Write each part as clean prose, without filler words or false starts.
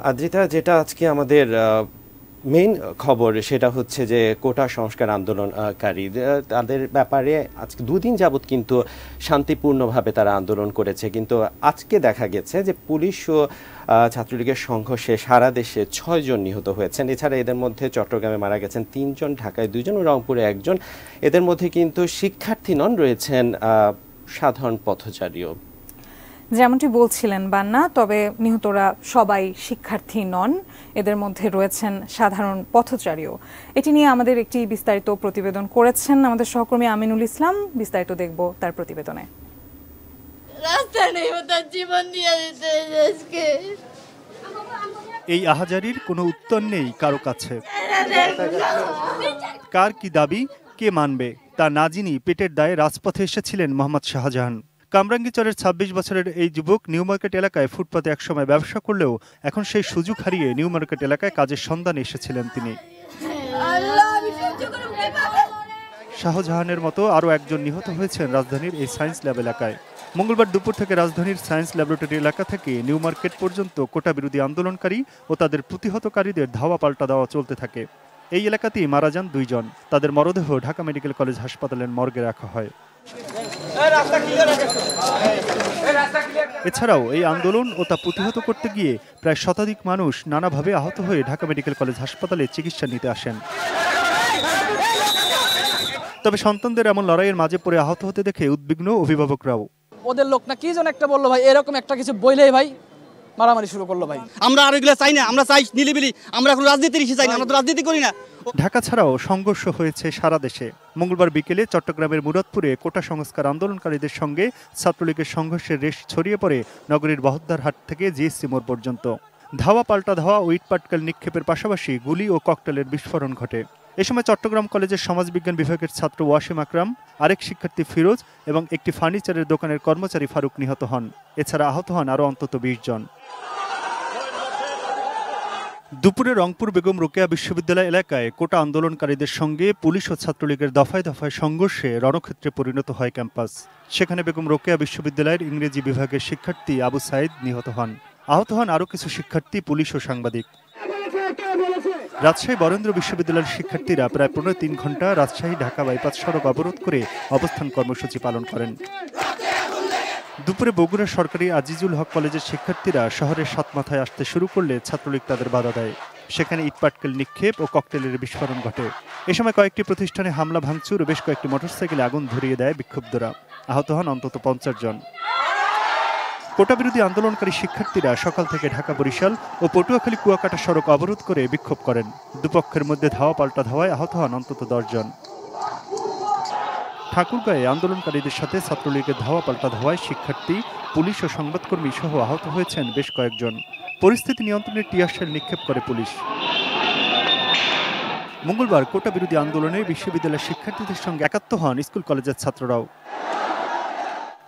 আদ্রিতা, যেটা আজকে আমাদের মেইন খবর সেটা হচ্ছে যে কোটা সংস্কার আন্দোলনকারী তাদের ব্যাপারে আজকে দুদিন যাবৎ কিন্তু শান্তিপূর্ণভাবে তারা আন্দোলন করেছে, কিন্তু আজকে দেখা গেছে যে পুলিশ ও ছাত্রলীগের সংঘর্ষে সারা দেশে 6 জন নিহত হয়েছেন। এছাড়া এদের মধ্যে চট্টগ্রামে মারা গেছেন 3 জন, ঢাকায় 2 জন ও রংপুরে 1 জন। এদের মধ্যে কিন্তু শিক্ষার্থী নন, রয়েছেন সাধারণ পথচারীও। যেমনটি বলছিলেন বান্না, তবে নিহতরা সবাই শিক্ষার্থী নন, এদের মধ্যে রয়েছেন সাধারণ পথচারীও। এটি নিয়ে আমাদের একটি বিস্তারিত প্রতিবেদন করেছেন আমাদের সহকর্মী আমিনুল ইসলাম। বিস্তারিত দেখব তার প্রতিবেদনে। এই আহাজারির কোনো উত্তর নেই কারো কাছে। কার কি দাবি, কে মানবে তা না জেনে পেটের দায়ে রাজপথে এসেছিলেন মোহাম্মদ শাহজাহান। কামরাঙ্গীরচরের ২৬ বছরের এই যুবক নিউ মার্কেট এলাকায় ফুটপাতে একসময় ব্যবসা করলেও এখন সেই সুযোগ হারিয়ে নিউ মার্কেট এলাকায় কাজের সন্ধানে এসেছিলেন তিনি। শাহজাহানের মতো আরও একজন নিহত হয়েছেন রাজধানীর এই সায়েন্স ল্যাব এলাকায়। মঙ্গলবার দুপুর থেকে রাজধানীর সায়েন্স ল্যাবরেটরি এলাকা থেকে নিউ মার্কেট পর্যন্ত কোটা বিরোধী আন্দোলনকারী ও তাদের প্রতিহতকারীদের ধাওয়া পাল্টা দেওয়া চলতে থাকে। এই এলাকাতেই মারা যান 2 জন। তাদের মরদেহ ঢাকা মেডিকেল কলেজ হাসপাতালের মর্গে রাখা হয়। এছাড়াও এই আন্দোলন ও তা প্রতিহত করতে গিয়ে প্রায় শতাধিক মানুষ নানাভাবে আহত হয়ে ঢাকা মেডিকেল কলেজ হাসপাতালে চিকিৎসা নিতে আসেন। তবে সন্তানদের এমন লড়াইয়ের মাঝে পড়ে আহত হতে দেখে উদ্বিগ্ন অভিভাবকরাও। ওদের লোক না কি যেন একটা বললো ভাই, এরকম একটা কিছু বইলেই ভাই মারামারি শুরু করলো ভাই। আমরা আর এগুলো চাই না, আমরা চাই নিলিবিলি, আমরা এখন রাজনীতির ইস্যু চাই না, আমরা তো রাজনীতি করি না। ঢাকা ছাড়াও সংঘর্ষ হয়েছে সারা দেশে। মঙ্গলবার বিকেলে চট্টগ্রামের মুরাদপুরে কোটা সংস্কার আন্দোলনকারীদের সঙ্গে ছাত্রলীগের সংঘর্ষের রেশ ছড়িয়ে পড়ে নগরীর বহদ্দারহাট থেকে জিএসসি মোড় পর্যন্ত। ধাওয়া পাল্টা ধাওয়া ও ইটপাটকেল নিক্ষেপের পাশাপাশি গুলি ও ককটেলের বিস্ফোরণ ঘটে। এ সময় চট্টগ্রাম কলেজের সমাজবিজ্ঞান বিভাগের ছাত্র ওয়াসিম আকরাম, আরেক শিক্ষার্থী ফিরোজ এবং একটি ফার্নিচারের দোকানের কর্মচারী ফারুক নিহত হন। এছাড়া আহত হন আরও অন্তত 20 জন। দুপুরে রংপুর বেগম রোকেয়া বিশ্ববিদ্যালয় এলাকায় কোটা আন্দোলনকারীদের সঙ্গে পুলিশ ও ছাত্রলীগের দফায় দফায় সংঘর্ষে রণক্ষেত্রে পরিণত হয় ক্যাম্পাস। সেখানে বেগম রোকেয়া বিশ্ববিদ্যালয়ের ইংরেজি বিভাগের শিক্ষার্থী আবু সাইদ নিহত হন। আহত হন আরও কিছু শিক্ষার্থী, পুলিশ ও সাংবাদিক। রাজশাহী বরেন্দ্র বিশ্ববিদ্যালয়ের শিক্ষার্থীরা প্রায় 3 ঘন্টা রাজশাহী ঢাকা বাইপাস সড়ক অবরোধ করে অবস্থান কর্মসূচি পালন করেন। দুপুরে বগুড়া সরকারি আজিজুল হক কলেজের শিক্ষার্থীরা শহরের সাতমাথায় আসতে শুরু করলে ছাত্রলীগ তাদের বাধা দেয়। সেখানে ইটপাটকেল নিক্ষেপ ও ককটেলের বিস্ফোরণ ঘটে। এ সময় কয়েকটি প্রতিষ্ঠানে হামলা ভাঙচুর ও বেশ কয়েকটি মোটরসাইকেলে আগুন ধরিয়ে দেয় বিক্ষুব্ধরা। আহত হন অন্তত 50 জন। কোটা বিরোধী আন্দোলনকারী শিক্ষার্থীরা সকাল থেকে ঢাকা বরিশাল ও পটুয়াখালী কুয়াকাটা সড়ক অবরোধ করে বিক্ষোভ করেন। দুপক্ষের মধ্যে ধাওয়া পাল্টা ধাওয়ায় আহত হন অন্তত 10 জন। ঠাকুরগাঁয়ে আন্দোলনকারীদের সাথে ছাত্রলীগের ধাওয়া পাল্টা ধাওয়ায় শিক্ষার্থী, পুলিশ ও সংবাদকর্মী সহ আহত হয়েছেন বেশ কয়েকজন। পরিস্থিতি নিয়ন্ত্রণে টিয়ার শেল নিক্ষেপ করে পুলিশ। মঙ্গলবার কোটা বিরোধী আন্দোলনে বিশ্ববিদ্যালয়ের শিক্ষার্থীদের সঙ্গে একাত্ম হন স্কুল কলেজের ছাত্ররাও।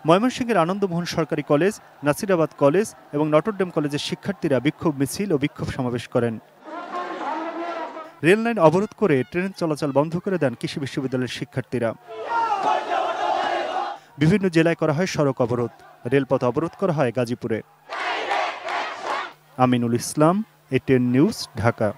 ময়মনসিংহের আনন্দমোহন সরকারি কলেজ, নাসিরাবাদ কলেজ এবং নটরডেম কলেজের শিক্ষার্থীরা বিক্ষোভ মিছিল ও বিক্ষোভ সমাবেশ করেন। রেললাইন অবরোধ করে ট্রেন চলাচল বন্ধ করে দেন কৃষি বিশ্ববিদ্যালয়ের শিক্ষার্থীরা। বিভিন্ন জেলায় করা হয় সড়ক অবরোধ। রেলপথ অবরোধ করা হয় গাজীপুরে। Aminul Islam, ATN news, Dhaka.